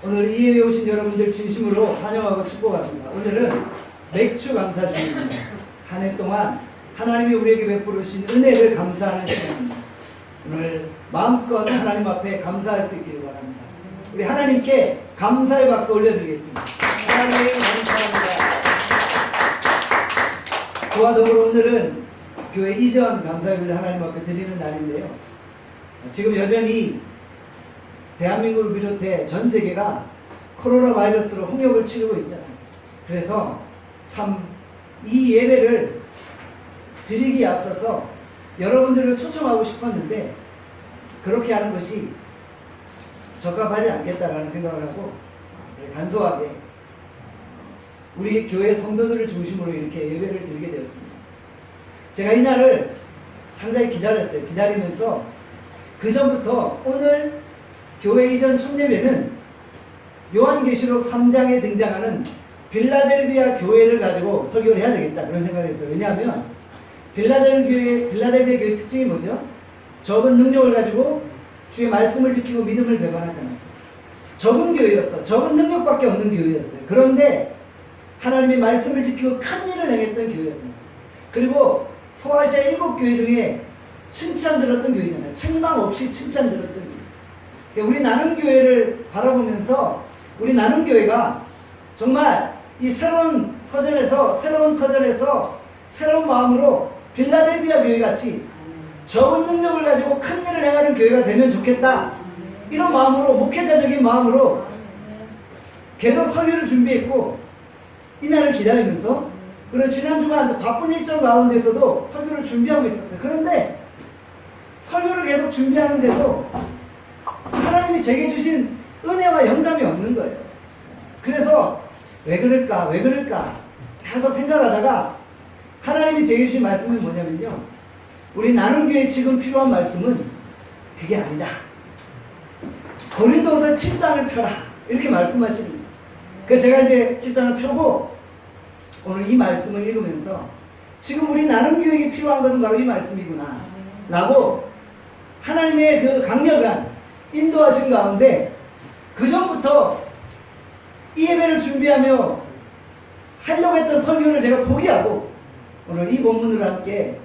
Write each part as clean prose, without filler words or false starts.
오늘 이 예배에 오신 여러분들 진심으로 환영하고 축복합니다. 오늘은 맥주 감사 주일입니다. 한 해 동안 하나님이 우리에게 베풀으신 은혜를 감사하는 시간입니다. 오늘 마음껏 하나님 앞에 감사할 수 있기를 바랍니다. 우리 하나님께 감사의 박수 올려드리겠습니다. 하나님 감사합니다. 그와 더불어 오늘은 교회 이전 감사예배를 하나님 앞에 드리는 날인데요. 지금 여전히 대한민국을 비롯해 전 세계가 코로나 바이러스로 홍역을 치르고 있잖아요. 그래서 참 이 예배를 드리기에 앞서서 여러분들을 초청하고 싶었는데 그렇게 하는 것이 적합하지 않겠다라는 생각을 하고 간소하게 우리 교회 성도들을 중심으로 이렇게 예배를 드리게 되었습니다. 제가 이 날을 상당히 기다렸어요. 기다리면서 그 전부터 오늘 교회 이전 총예배는 요한계시록 3장에 등장하는 빌라델비아 교회를 가지고 설교를 해야 되겠다 그런 생각을 했어요. 왜냐하면 빌라델비아 교회의 특징이 뭐죠? 적은 능력을 가지고 주의 말씀을 지키고 믿음을 배반하잖아요. 적은 교회였어. 적은 능력밖에 없는 교회였어요. 그런데 하나님의 말씀을 지키고 큰 일을 행했던 교회였던 그리고 소아시아 7교회 중에 칭찬 들었던 교회잖아요. 책망 없이 칭찬 들었던 교회. 그러니까 우리 나눔교회를 바라보면서 우리 나눔교회가 정말 이 새로운 터전에서 새로운 마음으로 빌라델비아 교회같이 적은 능력을 가지고 큰 일을 행하는 교회가 되면 좋겠다. 이런 마음으로 목회자적인 마음으로 계속 설교를 준비했고 이 날을 기다리면서 그리고 지난주간 바쁜 일정 가운데서도 설교를 준비하고 있었어요. 그런데 설교를 계속 준비하는데도 하나님이 제게 주신 은혜와 영감이 없는 거예요. 그래서 왜 그럴까 계속 생각하다가 하나님이 제게 주신 말씀은 뭐냐면요, 우리 나눔교회에 지금 필요한 말씀은 그게 아니다. 고린도서 7장을 펴라 이렇게 말씀하십니다. 그래서 제가 이제 7장을 펴고 오늘 이 말씀을 읽으면서 지금 우리 나눔교회에 필요한 것은 바로 이 말씀이구나 라고 하나님의 그 강력한 인도하신 가운데 그 전부터 이 예배를 준비하며 하려고 했던 설교를 제가 포기하고 오늘 이 본문으로 함께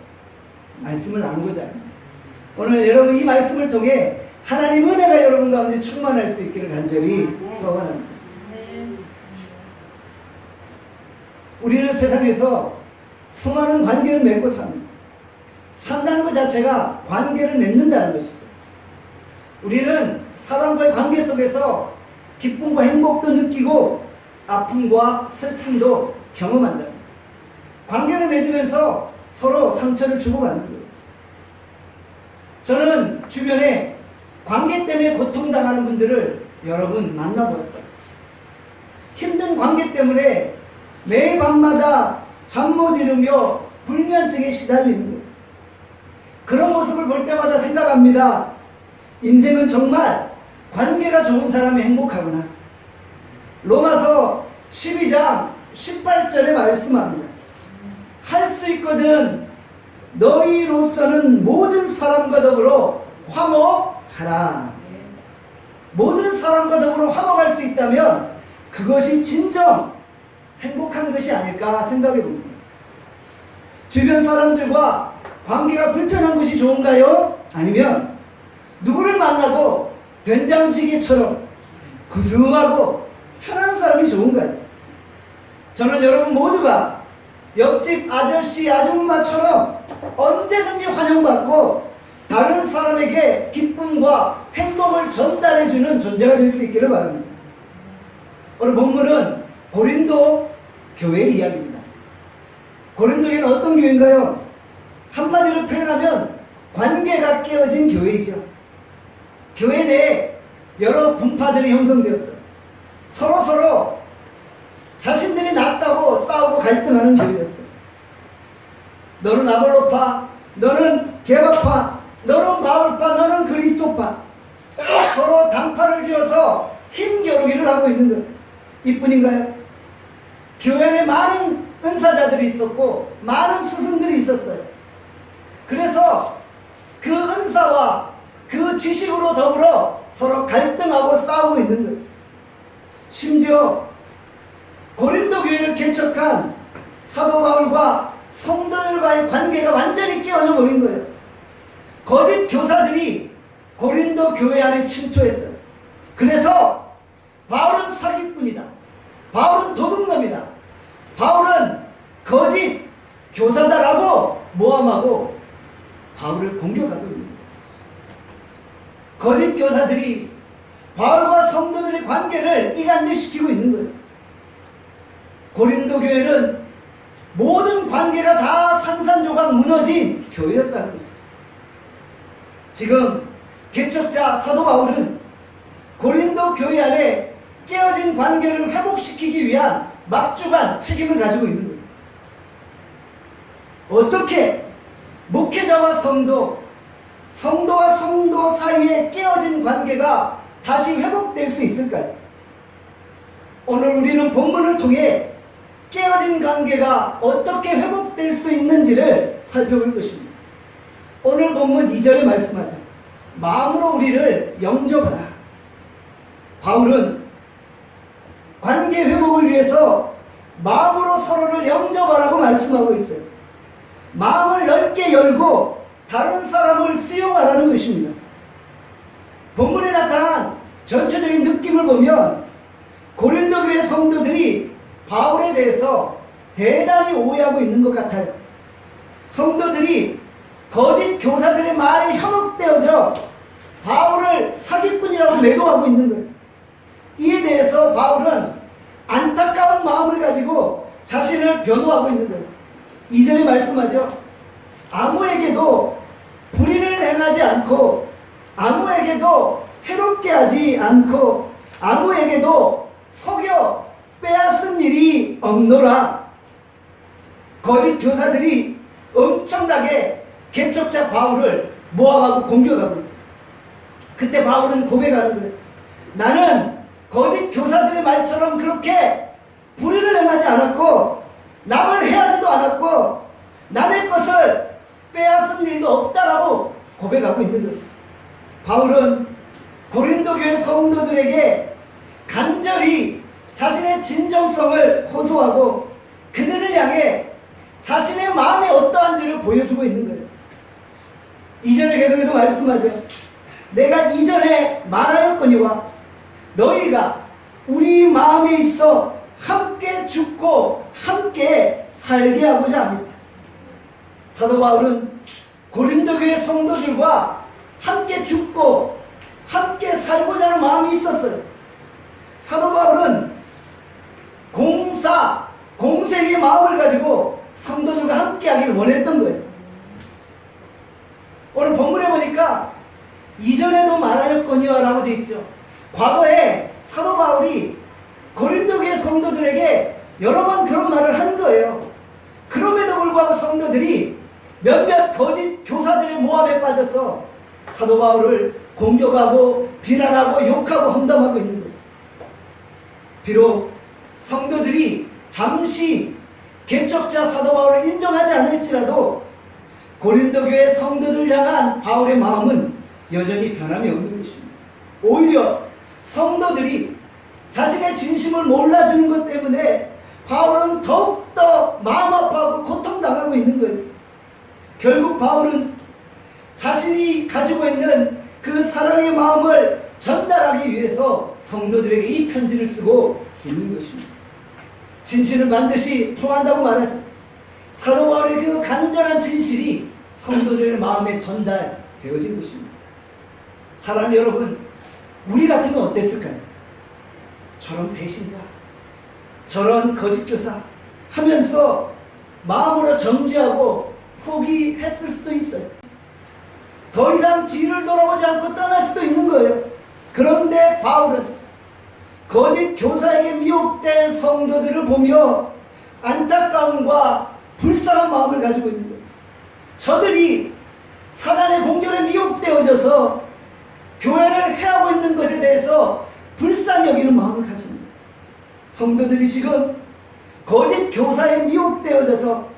말씀을 나누고자 합니다. 오늘 여러분 이 말씀을 통해 하나님 은혜가 여러분 가운데 충만할 수 있기를 간절히 소원합니다. 우리는 세상에서 수많은 관계를 맺고 삽니다. 산다는 것 자체가 관계를 맺는다는 것이죠. 우리는 사람과의 관계 속에서 기쁨과 행복도 느끼고 아픔과 슬픔도 경험한다. 관계를 맺으면서 서로 상처를 주고받는 거예요. 저는 주변에 관계 때문에 고통당하는 분들을 여러 분 만나보았어요. 힘든 관계 때문에 매일 밤마다 잠 못 이루며 불면증에 시달리는 거예요. 그런 모습을 볼 때마다 생각합니다. 인생은 정말 관계가 좋은 사람이 행복하구나. 로마서 12장 18절에 말씀합니다. 할 수 있거든 너희로서는 모든 사람과 더불어 화목하라. 모든 사람과 더불어 화목할 수 있다면 그것이 진정 행복한 것이 아닐까 생각해 봅니다. 주변 사람들과 관계가 불편한 것이 좋은가요? 아니면 누구를 만나도 된장찌개처럼 구수하고 편한 사람이 좋은가요? 저는 여러분 모두가 옆집 아저씨 아줌마처럼 언제든지 환영받고 다른 사람에게 기쁨과 행복을 전달해주는 존재가 될 수 있기를 바랍니다. 오늘 본문은 고린도 교회 이야기입니다. 고린도 교회는 어떤 교회인가요? 한마디로 표현하면 관계가 깨어진 교회이죠. 교회 내에 여러 분파들이 형성되었어요. 서로 자신들이 낫다고 싸우고 갈등하는 교회였어요. 너는 아볼로파, 너는 게바파, 너는 바울파, 너는 그리스도파. 서로 단파를 지어서 힘겨루기를 하고 있는 거예요. 이뿐인가요? 교회 안에 많은 은사자들이 있었고 많은 스승들이 있었어요. 그래서 그 은사와 그 지식으로 더불어 서로 갈등하고 싸우고 있는 거예요. 심지어 고린도 교회를 개척한 사도 바울과 성도들과의 관계가 완전히 깨어져 버린 거예요. 거짓 교사들이 고린도 교회 안에 침투했어요. 그래서 바울은 사기꾼이다. 바울은 도둑놈이다. 바울은 거짓 교사다라고 모함하고 바울을 공격하고 있는 거예요. 거짓 교사들이 바울과 성도들의 관계를 이간질시키고 있는 거예요. 고린도 교회는 모든 관계가 다 산산조각 무너진 교회였다는 것이죠. 지금 개척자 사도 바울은 고린도 교회 안에 깨어진 관계를 회복시키기 위한 막중한 책임을 가지고 있는 거예요. 어떻게 목회자와 성도와 성도 사이에 깨어진 관계가 다시 회복될 수 있을까요? 오늘 우리는 본문을 통해 깨어진 관계가 어떻게 회복될 수 있는지를 살펴볼 것입니다. 오늘 본문 2절에 말씀하죠. 마음으로 우리를 영접하라. 바울은 관계 회복을 위해서 마음으로 서로를 영접하라고 말씀하고 있어요. 마음을 넓게 열고 다른 사람을 수용하라는 것입니다. 본문에 나타난 전체적인 느낌을 보면 고린도 교회 성도들이 바울에 대해서 대단히 오해하고 있는 것 같아요. 성도들이 거짓 교사들의 말에 현혹되어져 바울을 사기꾼이라고 매도하고 있는 거예요. 이에 대해서 바울은 안타까운 마음을 가지고 자신을 변호하고 있는 거예요. 2절에 말씀하죠. 아무에게도 불의를 행하지 않고 아무에게도 해롭게 하지 않고 아무에게도 속여 빼앗은 일이 없노라. 거짓 교사들이 엄청나게 개척자 바울을 모함하고 공격하고 있어요. 그때 바울은 고백하는 거예요. 나는 거짓 교사들의 말처럼 그렇게 불의를 행하지 않았고 남을 해하지도 않았고 남의 것을 빼앗은 일도 없다라고 고백하고 있는 거예요. 바울은 고린도 교회 성도들에게 간절히 자신의 진정성을 호소하고 그들을 향해 자신의 마음이 어떠한지를 보여주고 있는 거예요. 이전에 계속해서 말씀하죠. 내가 이전에 말하였거니와 너희가 우리 마음에 있어 함께 죽고 함께 살게 하고자 합니다. 사도 바울은 고린도 교회 성도들과 함께 죽고 함께 살고자 하는 마음이 있었어요. 사도 바울은 공생의 마음을 가지고 성도들과 함께 하기를 원했던 거예요. 오늘 본문에 보니까 이전에도 말하였거니와 라고 되어 있죠. 과거에 사도 바울이 고린도 교회 성도들에게 여러 번 그런 말을 한 거예요. 그럼에도 불구하고 성도들이 몇몇 거짓 교사들의 모함에 빠져서 사도 바울을 공격하고 비난하고 욕하고 험담하고 있는 거예요. 비록 성도들이 잠시 개척자 사도 바울을 인정하지 않을지라도 고린도 교회 성도들 향한 바울의 마음은 여전히 변함이 없는 것입니다. 오히려 성도들이 자신의 진심을 몰라주는 것 때문에 바울은 더욱더 마음 아파하고 고통당하고 있는 거예요. 결국 바울은 자신이 가지고 있는 그 사랑의 마음을 전달하기 위해서 성도들에게 이 편지를 쓰고 있는 것입니다. 진실은 반드시 통한다고 말하죠. 사도 바울의 그 간절한 진실이 성도들의 마음에 전달되어진 것입니다. 사랑하는 여러분, 우리 같으면 어땠을까요? 저런 배신자, 저런 거짓교사 하면서 마음으로 정죄하고 포기했을 수도 있어요. 더 이상 뒤를 돌아보지 않고 떠날 수도 있는 거예요. 그런데 바울은 거짓 교사에게 미혹된 성도들을 보며 안타까움과 불쌍한 마음을 가지고 있는 거예요. 저들이 사단의 공격에 미혹되어져서 교회를 해하고 있는 것에 대해서 불쌍히 여기는 마음을 가집니다. 성도들이 지금 거짓 교사에 미혹되어져서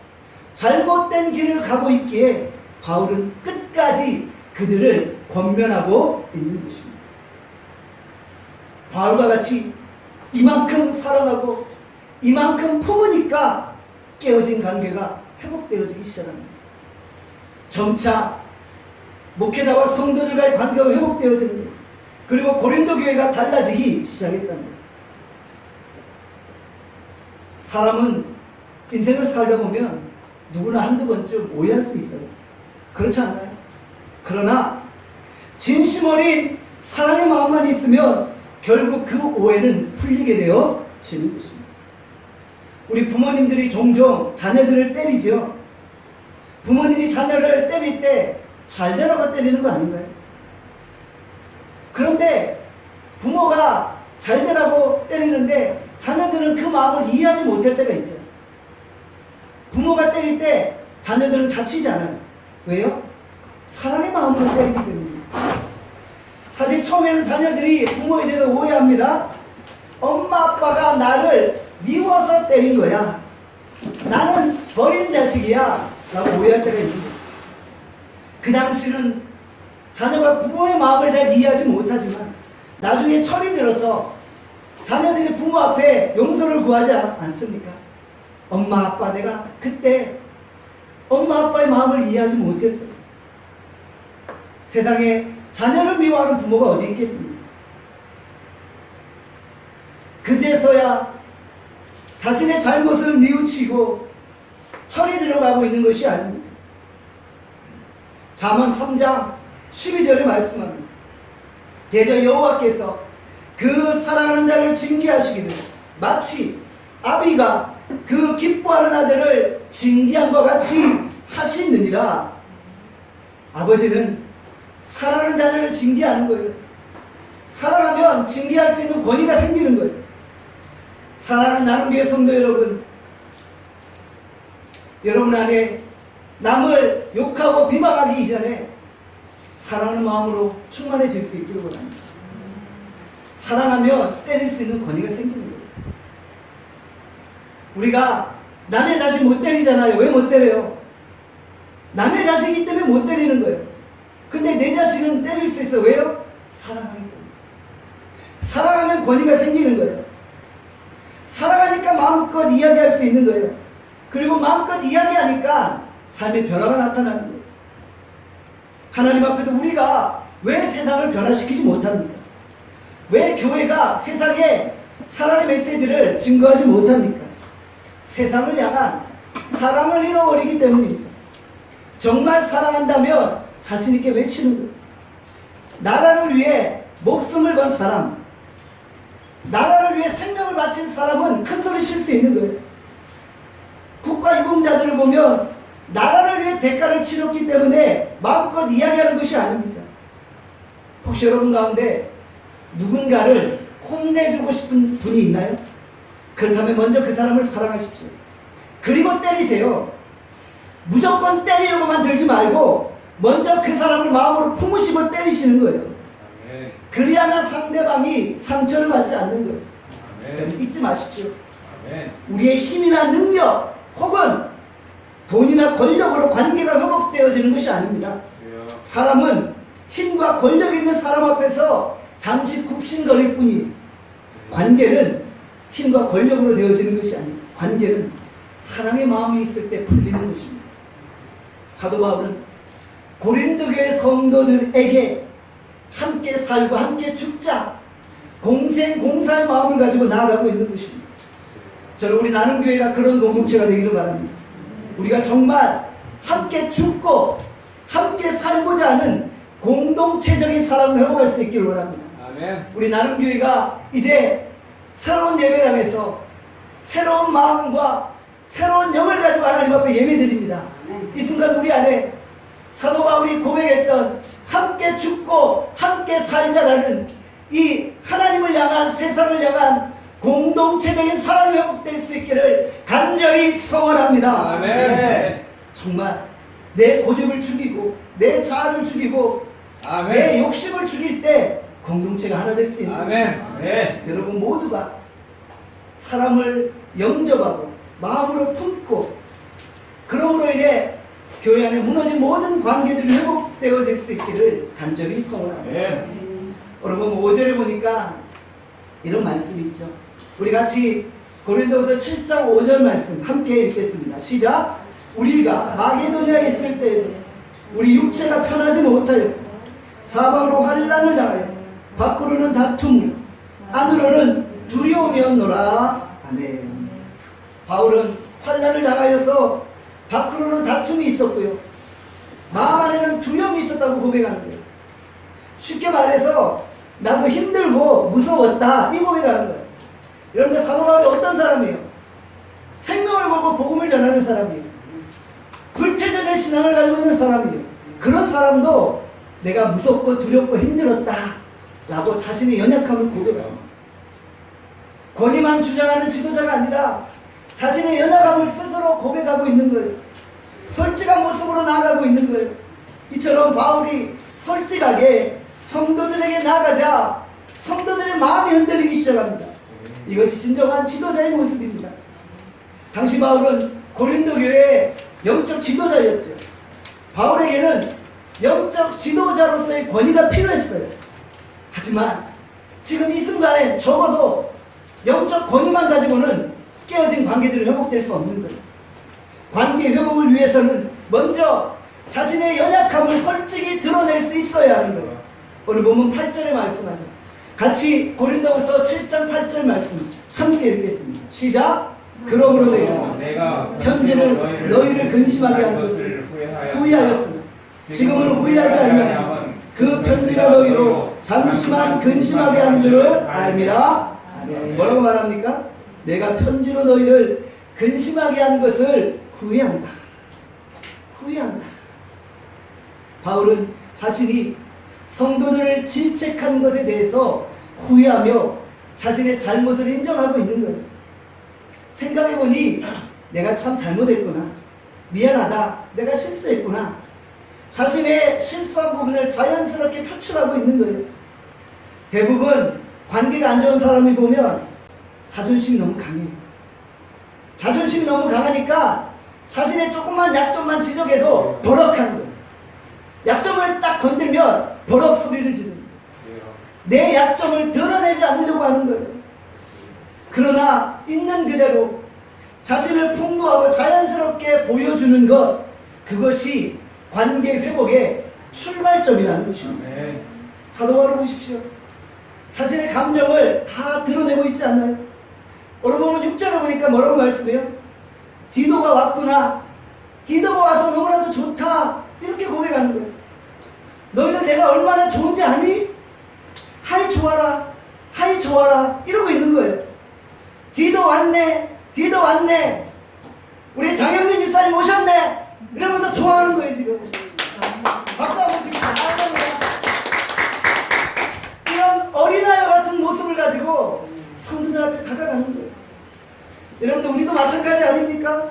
잘못된 길을 가고 있기에 바울은 끝까지 그들을 권면하고 있는 것입니다. 바울과 같이 이만큼 사랑하고 이만큼 품으니까 깨어진 관계가 회복되어지기 시작합니다. 점차 목회자와 성도들과의 관계가 회복되어지는 거예요. 그리고 고린도 교회가 달라지기 시작했다는 거죠. 사람은 인생을 살다 보면 누구나 한두 번쯤 오해할 수 있어요. 그렇지 않나요? 그러나 진심 어린 사랑의 마음만 있으면 결국 그 오해는 풀리게 되어지는 것입니다. 우리 부모님들이 종종 자녀들을 때리죠. 부모님이 자녀를 때릴 때 잘 되라고 때리는 거 아닌가요? 그런데 부모가 잘 되라고 때리는데 자녀들은 그 마음을 이해하지 못할 때가 있죠. 부모가 때릴 때 자녀들은 다치지 않아요. 왜요? 사랑의 마음으로 때리기 때문입니다. 사실 처음에는 자녀들이 부모에 대해서 오해합니다. 엄마 아빠가 나를 미워서 때린 거야. 나는 버린 자식이야 라고 오해할 때가 있는 거예요. 그 당시는 자녀가 부모의 마음을 잘 이해하지 못하지만 나중에 철이 들어서 자녀들이 부모 앞에 용서를 구하지 않습니까? 엄마 아빠 내가 그때 엄마 아빠의 마음을 이해하지 못했어요. 세상에 자녀를 미워하는 부모가 어디 있겠습니까? 그제서야 자신의 잘못을 뉘우치고 철이 들어가고 있는 것이 아닙니다. 잠언 3장 12절에 말씀합니다. 대저 여호와께서 그 사랑하는 자를 징계하시기를 마치 아비가 그 기뻐하는 아들을 징계함과 같이 하시느니라. 아버지는 사랑하는 자녀를 징계하는 거예요. 사랑하면 징계할 수 있는 권위가 생기는 거예요. 사랑하는 나눔교회 성도 여러분 안에 남을 욕하고 비방하기 이전에 사랑하는 마음으로 충만해질 수 있기를 원합니다. 사랑하면 때릴 수 있는 권위가 생기는 거예요. 우리가 남의 자식 못 때리잖아요. 왜 못 때려요? 남의 자식이기 때문에 못 때리는 거예요. 근데 내 자식은 때릴 수 있어. 왜요? 사랑하기 때문에. 사랑하면 권위가 생기는 거예요. 사랑하니까 마음껏 이야기할 수 있는 거예요. 그리고 마음껏 이야기하니까 삶의 변화가 나타나는 거예요. 하나님 앞에서 우리가 왜 세상을 변화시키지 못합니까? 왜 교회가 세상에 사랑의 메시지를 증거하지 못합니까? 세상을 향한 사랑을 잃어버리기 때문입니다. 정말 사랑한다면 자신 있게 외치는 거예요. 나라를 위해 목숨을 건 사람, 나라를 위해 생명을 바친 사람은 큰 소리 칠 수 있는 거예요. 국가유공자들을 보면 나라를 위해 대가를 치렀기 때문에 마음껏 이야기하는 것이 아닙니다. 혹시 여러분 가운데 누군가를 혼내주고 싶은 분이 있나요? 그렇다면 먼저 그 사람을 사랑하십시오. 그리고 때리세요. 무조건 때리려고만 들지 말고 먼저 그 사람을 마음으로 품으시고 때리시는 거예요. 그리야만 상대방이 상처를 받지 않는 거예요. 잊지 마십시오. 우리의 힘이나 능력 혹은 돈이나 권력으로 관계가 회복되어지는 것이 아닙니다. 사람은 힘과 권력 있는 사람 앞에서 잠시 굽신거릴 뿐이 관계는 힘과 권력으로 되어지는 것이 아닙니다. 관계는 사랑의 마음이 있을 때 풀리는 것입니다. 사도 바울은 고린도 교회 성도들에게 함께 살고 함께 죽자 공생공사의 마음을 가지고 나아가고 있는 것입니다. 저는 우리 나눔교회가 그런 공동체가 되기를 바랍니다. 우리가 정말 함께 죽고 함께 살고자 하는 공동체적인 사랑을 회복할 수 있기를 원합니다. 아멘. 우리 나눔교회가 이제 새로운 예배당에서 새로운 마음과 새로운 영을 가지고 하나님 앞에 예배드립니다. 이 순간 우리 안에 사도 바울이 고백했던 함께 죽고 함께 살자라는 이 하나님을 향한 세상을 향한 공동체적인 사랑이 회복될 수 있기를 간절히 소원합니다. 아멘. 정말 내 고집을 죽이고 내 자아를 죽이고 아멘. 내 욕심을 죽일 때 공동체가 하나 될 수 있는 아멘. 아멘. 여러분 모두가 사람을 영접하고 마음으로 품고 그러므로 인해 교회 안에 무너진 모든 관계들이 회복되어질 수 있기를 간절히 소원합니다. 여러분 5절에 보니까 이런 말씀이 있죠. 우리 같이 고린도후서 7장 5절 말씀 함께 읽겠습니다. 시작. 우리가 마게도니아에 있을 때에도 우리 육체가 편하지 못하였고 사방으로 환난을 당하여 밖으로는 다툼 안으로는 두려움이었노라. 아멘. 바울은 환난을 당하여서 밖으로는 다툼이 있었고요, 마음 안에는 두려움이 있었다고 고백하는 거예요. 쉽게 말해서 나도 힘들고 무서웠다, 이 고백하는 거예요. 여러분들, 사도 바울이 어떤 사람이에요? 생명을 걸고 복음을 전하는 사람이에요. 불태전의 신앙을 가지고 있는 사람이에요. 그런 사람도 내가 무섭고 두렵고 힘들었다 라고 자신의 연약함을 고백합니다. 권위만 주장하는 지도자가 아니라 자신의 연약함을 스스로 고백하고 있는 거예요. 솔직한 모습으로 나아가고 있는 거예요. 이처럼 바울이 솔직하게 성도들에게 나아가자 성도들의 마음이 흔들리기 시작합니다. 이것이 진정한 지도자의 모습입니다. 당시 바울은 고린도 교회의 영적 지도자였죠. 바울에게는 영적 지도자로서의 권위가 필요했어요. 하지만 지금 이 순간에 적어도 영적 권위만 가지고는 깨어진 관계들이 회복될 수 없는 거예요. 관계 회복을 위해서는 먼저 자신의 연약함을 솔직히 드러낼 수 있어야 하는 거예요. 오늘 보면 8절에 말씀하죠. 같이 고린도후서 7장 8절 말씀 함께 읽겠습니다. 시작. 그러므로 내가 편지를 너희를 근심하게 한 것을 후회하였으나 지금은 후회하지 아니하며 그 편지가 너희로 잠시만 근심하게 한 줄을 알미라. 아멘. 뭐라고 말합니까? 내가 편지로 너희를 근심하게 한 것을 후회한다. 후회한다. 바울은 자신이 성도들을 질책한 것에 대해서 후회하며 자신의 잘못을 인정하고 있는 거예요. 생각해보니 내가 참 잘못했구나, 미안하다, 내가 실수했구나, 자신의 실수한 부분을 자연스럽게 표출하고 있는 거예요. 대부분 관계가 안 좋은 사람이 보면 자존심이 너무 강해요. 자존심이 너무 강하니까 자신의 조그만 약점만 지적해도 버럭하는 거예요. 약점을 딱 건들면 버럭 소리를 지르는 거예요. 내 약점을 드러내지 않으려고 하는 거예요. 그러나 있는 그대로 자신을 풍부하고 자연스럽게 보여주는 것, 그것이 관계 회복의 출발점이라는 것입니다. 사도 바울을 보십시오. 자신의 감정을 다 드러내고 있지 않나요? 오늘 보면 6절에 보니까 뭐라고 말씀해요? 디도가 왔구나, 디도가 와서 너무나도 좋다, 이렇게 고백하는 거예요. 너희들 내가 얼마나 좋은지 아니? 하이 좋아라, 하이 좋아라, 이러고 있는 거예요. 디도 왔네, 디도 왔네, 우리 장영민 집사님 오셨네, 이러면서 좋아하는 거예요. 지금 박수 한번 칩시다. 이런 어린아이 같은 모습을 가지고 성도들 앞에 다가가는 거예요. 여러분들, 우리도 마찬가지 아닙니까?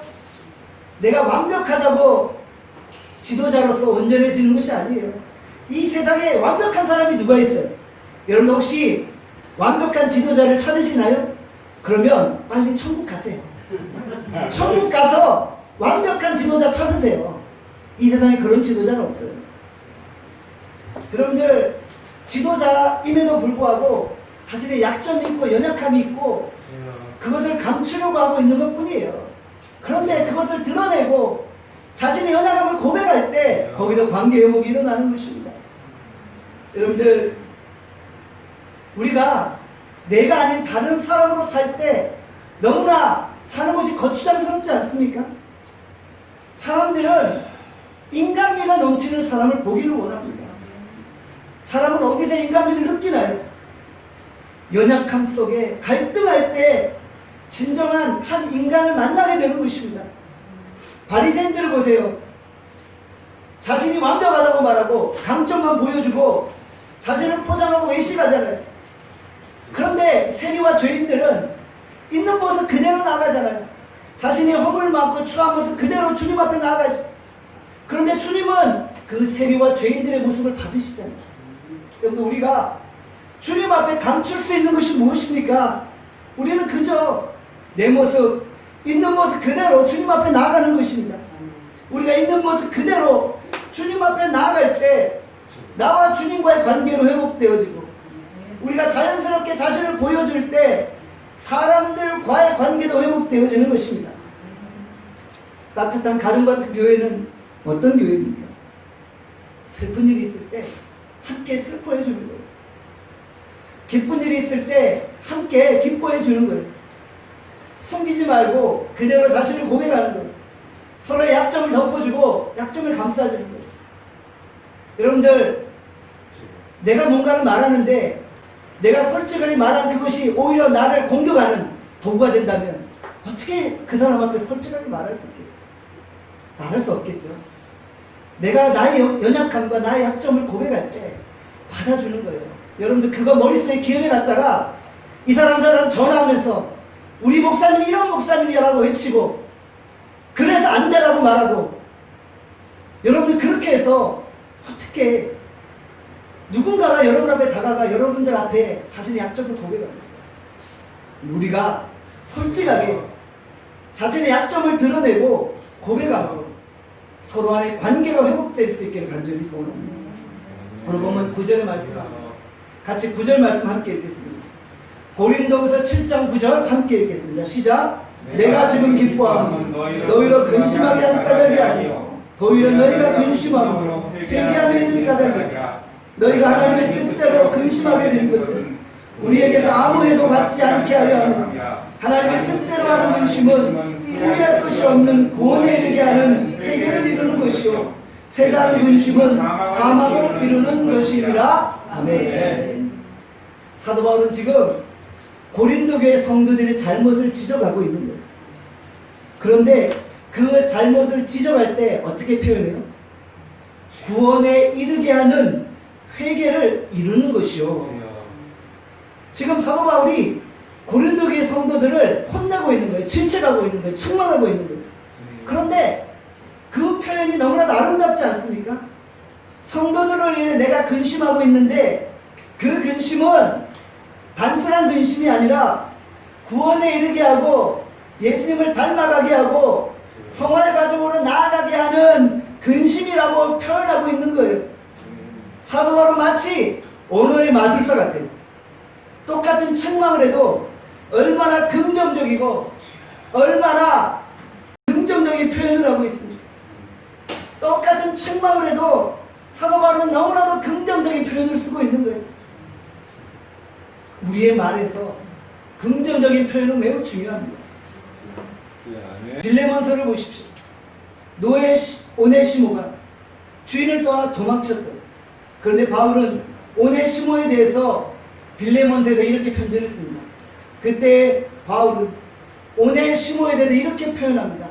내가 완벽하다고 지도자로서 온전해지는 것이 아니에요. 이 세상에 완벽한 사람이 누가 있어요? 여러분들 혹시 완벽한 지도자를 찾으시나요? 그러면 빨리 천국 가세요. 천국 가서 완벽한 지도자 찾으세요. 이 세상에 그런 지도자는 없어요. 여러분들, 지도자임에도 불구하고 자신의 약점이 있고 연약함이 있고 그것을 감추려고 하고 있는 것 뿐이에요. 그런데 그것을 드러내고 자신의 연약함을 고백할 때 거기서 관계 회복이 일어나는 것입니다. 여러분들, 우리가 내가 아닌 다른 사람으로 살 때 너무나 사는 것이 거추장스럽지 않습니까? 사람들은 인간미가 넘치는 사람을 보기를 원합니다. 사람은 어디서 인간미를 느끼나요? 연약함 속에 갈등할 때 진정한 한 인간을 만나게 되는 것입니다. 바리새인들을 보세요. 자신이 완벽하다고 말하고 강점만 보여주고 자신을 포장하고 외식하잖아요. 그런데 세리와 죄인들은 있는 모습 그대로 나가잖아요. 자신이 허물 많고 추한 모습 그대로 주님 앞에 나아가시. 그런데 주님은 그 세리와 죄인들의 모습을 받으시잖아요. 여러분, 우리가 주님 앞에 감출 수 있는 것이 무엇입니까? 우리는 그저 내 모습, 있는 모습 그대로 주님 앞에 나아가는 것입니다. 우리가 있는 모습 그대로 주님 앞에 나아갈 때 나와 주님과의 관계로 회복되어지고, 우리가 자연스럽게 자신을 보여줄 때 사람 관계도 회복되어지는 것입니다. 따뜻한 가정 같은 교회는 어떤 교회입니까? 슬픈 일이 있을 때 함께 슬퍼해 주는 거예요. 기쁜 일이 있을 때 함께 기뻐해 주는 거예요. 숨기지 말고 그대로 자신을 고백하는 거예요. 서로의 약점을 덮어주고 약점을 감싸주는 거예요. 여러분들, 내가 뭔가를 말하는데 내가 솔직하게 말한 그것이 오히려 나를 공격하는 도구가 된다면 어떻게 그 사람 앞에 솔직하게 말할 수 있겠어요? 말할 수 없겠죠. 내가 나의 연약함과 나의 약점을 고백할 때 받아주는 거예요. 여러분들 그거 머릿속에 기억해 놨다가 이 사람 전화하면서 우리 목사님 이런 목사님이라고 외치고 그래서 안 되라고 말하고, 여러분들 그렇게 해서 어떻게 누군가가 여러분 앞에 다가가 여러분들 앞에 자신의 약점을 고백하고 있어요. 우리가 솔직하게 자신의 약점을 드러내고 고백하고 서로 간의 관계가 회복될 수 있기를 간절히 소원합니다. 오늘 보면 9절의 말씀, 같이 9절 말씀 함께 읽겠습니다. 고린도후서 7장 9절 함께 읽겠습니다. 시작. 내가 지금 기뻐함은 너희로 근심하게 한 까닭이 아니요 도리어 너희가 근심함으로 회개하며 있는 까닭이라. 너희가 하나님의 뜻대로 근심하게 된 것은 우리에게서 아무 해도 받지 않게 하려 하며, 하나님의 뜻대로 하는 근심은 후회할 것이 없는 구원에 이르게 하는 회개를 이루는 것이요 세상 근심은 사망을 이루는 것이니라. 아멘. 사도 바울은 지금 고린도 교회 성도들의 잘못을 지적하고 있는 거예요. 그런데 그 잘못을 지적할 때 어떻게 표현해요? 구원에 이르게 하는 회개를 이루는 것이요. 지금 사도 바울이 고린도 교회 성도들을 혼내고 있는 거예요. 질책하고 있는 거예요. 책망하고 있는 거예요. 그런데 그 표현이 너무나도 아름답지 않습니까? 성도들을 위해 내가 근심하고 있는데 그 근심은 단순한 근심이 아니라 구원에 이르게 하고 예수님을 닮아가게 하고 성화의 가족으로 나아가게 하는 근심이라고 표현하고 있는 거예요. 사도 바울은 마치 언어의 마술사 같아요. 똑같은 책망을 해도 얼마나 긍정적이고 얼마나 긍정적인 표현을 하고 있습니다. 똑같은 책망을 해도 사도 바울은 너무나도 긍정적인 표현을 쓰고 있는 거예요. 우리의 말에서 긍정적인 표현은 매우 중요합니다. 빌레몬서를 보십시오. 노예 오네시모가 주인을 떠나 도망쳤어요. 그런데 바울은 오네시모에 대해서 빌레몬서에서 이렇게 편지를 씁니다. 그때 바울은 오네시모에 대해서 이렇게 표현합니다.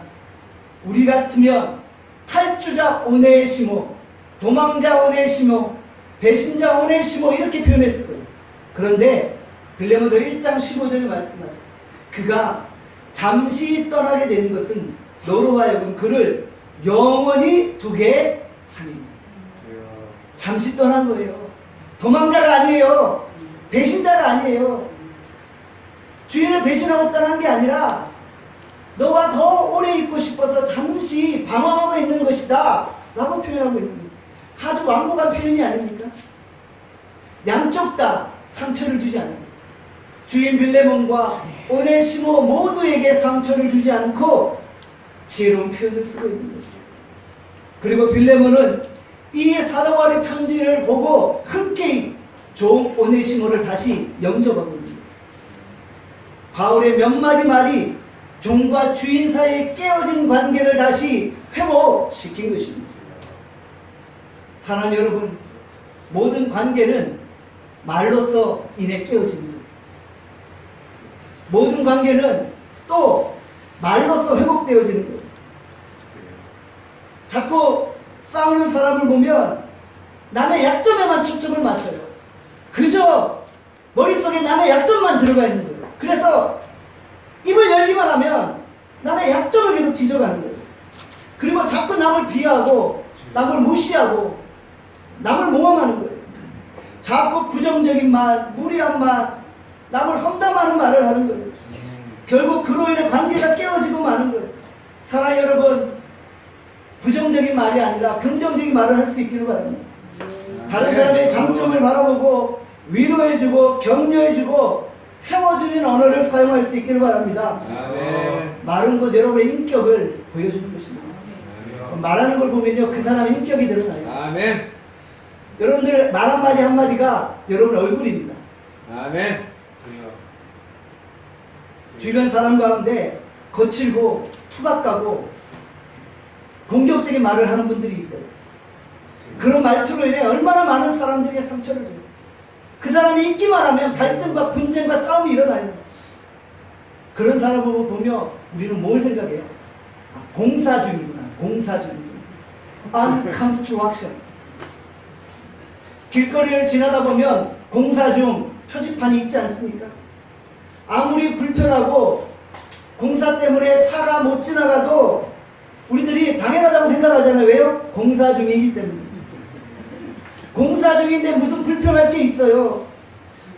우리 같으면 탈주자 오네시모, 도망자 오네시모, 배신자 오네시모 이렇게 표현했을 거예요. 그런데 빌레몬서 1장 15절에 말씀하죠. 그가 잠시 떠나게 된 것은 너로 하여금 그를 영원히 두게 함입니다. 잠시 떠난 거예요. 도망자가 아니에요. 배신자가 아니에요. 주인을 배신하고 떠난 게 아니라 너와 더 오래 있고 싶어서 잠시 방황하고 있는 것이다 라고 표현하고 있는 거예요. 아주 완곡한 표현이 아닙니까? 양쪽 다 상처를 주지 않아요. 주인 빌레몬과 오네시모 모두에게 상처를 주지 않고 지혜로운 표현을 쓰고 있는 거죠. 그리고 빌레몬은 이 사도 바울의 편지를 보고 흔쾌히 종 오네시모를 다시 영접하고 있는 거예요. 바울의 몇 마디 말이 종과 주인 사이에 깨어진 관계를 다시 회복시킨 것입니다. 사랑하는 여러분, 모든 관계는 말로써 인해 깨어집니다. 모든 관계는 또 말로써 회복되어지는 거예요. 자꾸 싸우는 사람을 보면 남의 약점에만 초점을 맞춰요. 그저 머릿속에 남의 약점만 들어가 있는 거예요. 그래서 입을 열기만 하면 남의 약점을 계속 지적하는 거예요. 그리고 자꾸 남을 비하하고 남을 무시하고 남을 모함하는 거예요. 자꾸 부정적인 말, 무리한 말, 남을 험담하는 말을 하는 거예요. 결국 그로 인해 관계가 깨어지고 마는 거예요. 사랑하는 여러분, 부정적인 말이 아니라 긍정적인 말을 할 수 있기를 바랍니다. 다른 사람의 장점을 바라보고 위로해주고 격려해주고 세워주는 언어를 사용할 수 있기를 바랍니다. 아멘. 말은 곧 여러분의 인격을 보여주는 것입니다. 말하는 걸 보면요, 그 사람의 인격이 드러나요. 아멘. 여러분들 말 한마디 한마디가 여러분의 얼굴입니다. 아멘. 주변 사람 가운데 거칠고 투박하고 공격적인 말을 하는 분들이 있어요. 그런 말투로 인해 얼마나 많은 사람들에게 상처를 줘요. 그 사람이 인기만 하면 갈등과 분쟁과 싸움이 일어나요. 그런 사람을 보며 우리는 뭘 생각해요? 아, 공사 중이구나. 공사 중이구나. Unconstruction. 길거리를 지나다 보면 공사 중 표지판이 있지 않습니까? 아무리 불편하고 공사 때문에 차가 못 지나가도 우리들이 당연하다고 생각하잖아요. 왜요? 공사 중이기 때문에. 공사 중인데 무슨 불편할 게 있어요.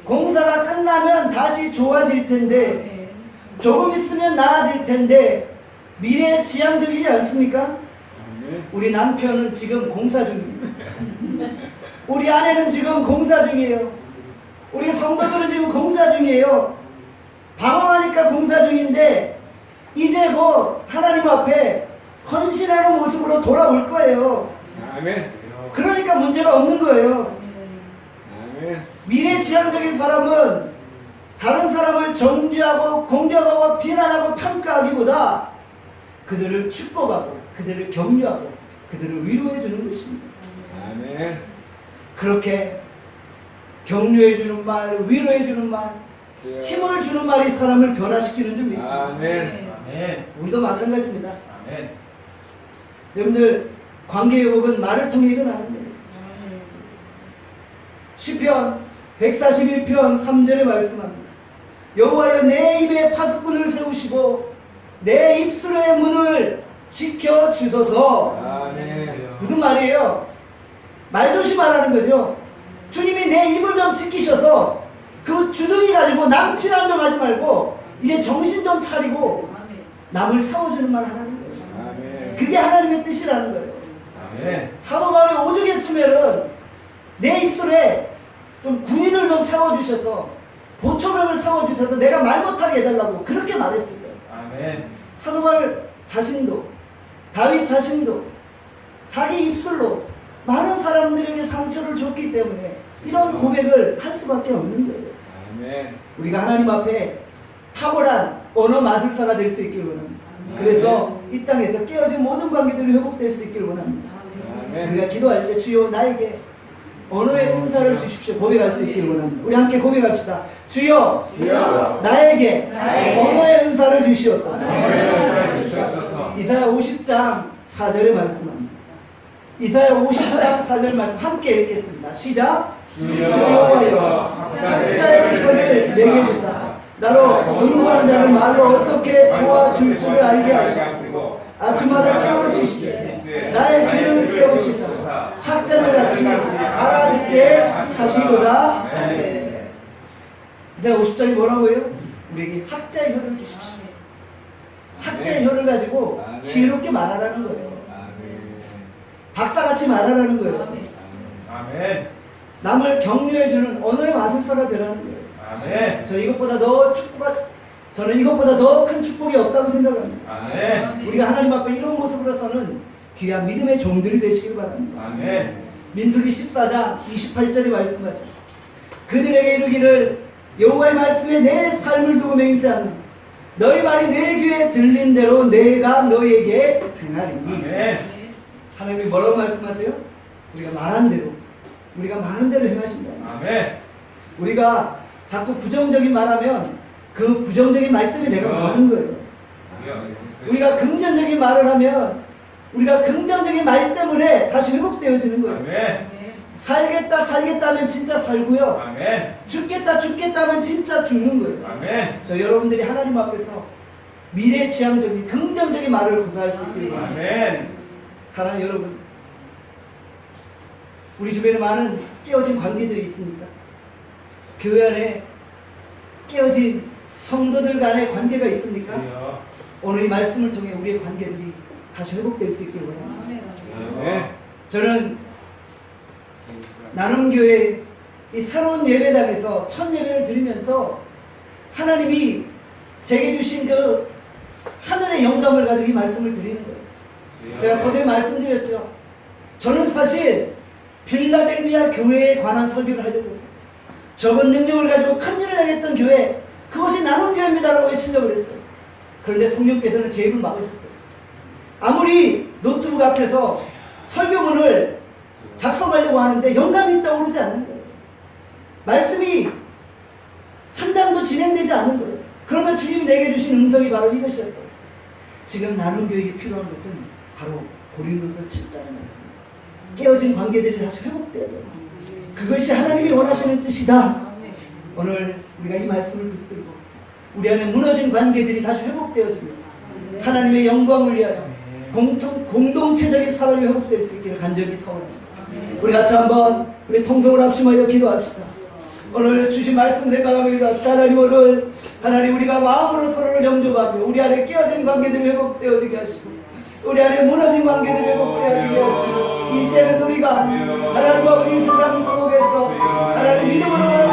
공사가 끝나면 다시 좋아질 텐데, 조금 있으면 나아질 텐데, 미래지향적이지 않습니까? 우리 남편은 지금 공사 중입니다. 우리 아내는 지금 공사 중이에요. 우리 성도들은 지금 공사 중이에요. 방황하니까 공사 중인데 이제 곧 하나님 앞에 헌신하는 모습으로 돌아올 거예요. 아멘. 그러니까 문제가 없는 거예요. 아멘. 미래지향적인 사람은 다른 사람을 정죄하고 공격하고 비난하고 평가하기보다 그들을 축복하고 그들을 격려하고 그들을 위로해 주는 것입니다. 아멘. 그렇게 격려해 주는 말, 위로해 주는 말, 힘을 주는 말이 사람을 변화시키는 줄 믿습니다. 아멘. 아멘. 우리도 마찬가지입니다. 아멘. 여러분들 관계 회복은 말을 통해 일어나는 거예요. 시편 141편 3절에 말씀합니다. 여호와여 내 입에 파수꾼을 세우시고 내 입술의 문을 지켜주소서. 아멘. 무슨 말이에요? 말조심하라는 거죠. 주님이 내 입을 좀 지키셔서 그 주둥이 가지고 남 피난 좀 하지 말고 이제 정신 좀 차리고 남을 세워주는 말 하라는 거예요. 아멘. 그게 하나님의 뜻이라는 거예요. 아멘. 사도 바울이 오죽했으면은 내 입술에 좀 군인을 좀 세워주셔서 보초병을 세워주셔서 내가 말 못하게 해달라고 그렇게 말했을 거예요. 아멘. 사도 바울 자신도 다윗 자신도 자기 입술로 많은 사람들에게 상처를 줬기 때문에 이런 고백을 할 수밖에 없는 거예요. 아멘. 우리가 하나님 앞에 탁월한 언어 마술사가 될 수 있기를 원합니다. 그래서 이 땅에서 깨어진 모든 관계들이 회복될 수 있기를 원합니다. 아멘. 우리가 기도할 때 주여 나에게 언어의 은사를 주십시오. 고백할 수 있기를 원합니다. 우리 함께 고백합시다. 주여, 주여 나에게 언어의 은사를 주시옵소서. 주시옵소서. 이사야 50장 4절에 말씀합니다. 이사야 50장 4절 말씀 함께 읽겠습니다. 시작. 주여여 각자의 손을 내게 주사 나로 곤고한 자를 말로 어떻게 도와줄 줄을 알게 하시고 아침마다 깨워주시되 나의 귀를 깨우치사 학자들 같이 알아듣게 하시도다. 이사야 50장이 뭐라고 해요? 우리에게 학자의 혀를 주십시오. 학자의 혀를 가지고 지혜롭게 말하라는 거예요. 박사같이 말하라는 거예요. 아멘. 남을 격려해주는 언어의 마술사가 되라는 거예요. 아멘. 저는 이것보다 더 큰 축복이 없다고 생각합니다. 아멘. 우리가 하나님 앞에 이런 모습으로서는 귀한 믿음의 종들이 되시길 바랍니다. 아멘. 민수기 14장 28절에 말씀하죠. 그들에게 이르기를 여호와의 말씀에 내 삶을 두고 맹세하노니 너희 말이 내 귀에 들린 대로 내가 너에게 행하리니. 아멘. 하나님이 뭐라고 말씀하세요? 우리가 말한 대로 행하신다. 아멘. 우리가 자꾸 부정적인 말하면 그 부정적인 말 때문에 내가 말하는 거예요. 우리가 긍정적인 말을 하면 우리가 긍정적인 말 때문에 다시 회복되어지는 거예요. 아멘. 살겠다 하면 진짜 살고요. 아멘. 죽겠다 하면 진짜 죽는 거예요. 아멘. 저 여러분들이 하나님 앞에서 미래지향적인 긍정적인 말을 구사할 수 있기를 바랍니다. 아멘. 사랑하는 여러분, 우리 주변에 많은 깨어진 관계들이 있습니까? 교회 안에 깨어진 성도들 간의 관계가 있습니까? 오늘 이 말씀을 통해 우리의 관계들이 다시 회복될 수 있기를 원합니다. 아멘. 저는 나눔교회 이 새로운 예배당에서 첫 예배를 드리면서 하나님이 제게 주신 그 하늘의 영감을 가지고 이 말씀을 드리는 거예요. 제가 서두에 말씀드렸죠. 저는 사실 필라델피아 교회에 관한 설교를 하려고 했어요. 적은 능력을 가지고 큰 일을 하겠던 교회, 그것이 나눔교회입니다라고 외치려고 그랬어요. 그런데 성령께서는 제 입을 막으셨어요. 아무리 노트북 앞에서 설교문을 작성하려고 하는데 영감이 떠오르지 않는 거예요. 말씀이 한 장도 진행되지 않는 거예요. 그러면 주님이 내게 주신 음성이 바로 이것이었어요. 지금 나눔교육이 필요한 것은 바로 고린도서 7장의 말씀입니다. 깨어진 관계들이 다시 회복되어져. 그것이 하나님이 원하시는 뜻이다. 오늘 우리가 이 말씀을 붙들고 우리 안에 무너진 관계들이 다시 회복되어지며 하나님의 영광을 위하여 공동체적인 사랑이 회복될 수 있기를 간절히 소원합니다. 우리 같이 한번 우리 통성을 합심하여 기도합시다. 오늘 주신 말씀 생각하며 기도합시다. 하나님, 오늘 하나님 우리가 마음으로 서로를 영접하며 우리 안에 깨어진 관계들이 회복되어지게 하시고 우리 안에 무너진 관계들이 회복되어지게 하시고 이제는 우리가 하나님과 이 세상 속에서 하나님 믿음으로